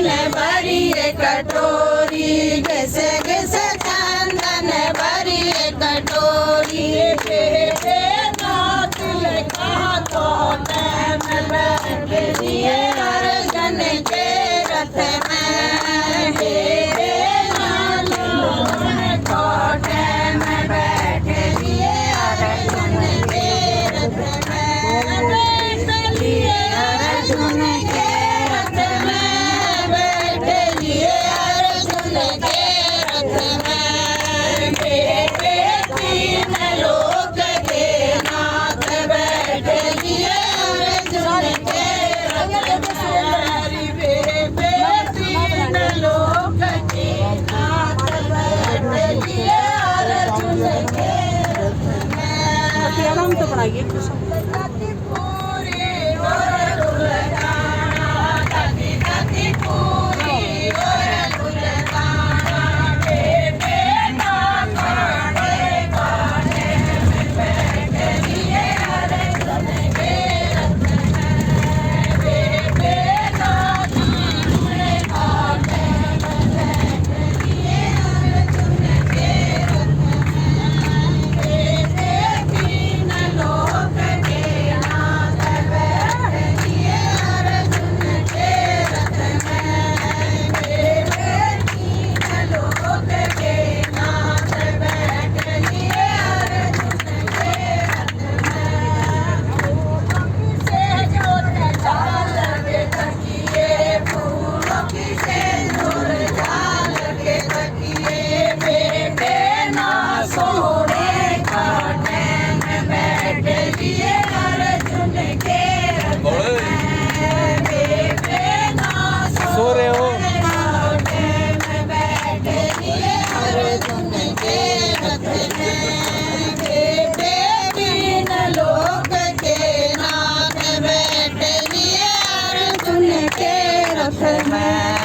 चंदन भरी कटोरी, जैसे जैसे चंदन भरी कटोरी। बेटे नाथ कहा तो टैम बैठ लिए अर्जन के रथ में। बेटे नाथ को टैम बैठ लिए अर्जन के रथ में। बैठ लिए अर्जुन के रथ में, बैठ लिए अर्जुन के रथ में। बेटे तीन लोक के नाथ, बैठ लिए अर्जुन के रथ में। बेटे तीन लोक के नाथ, बैठ लिए अर्जुन के रथ में। आराम तो बनाइए सो रहे हो। लोक के नाथ, बैठ लिए अर्जुन के रथ में।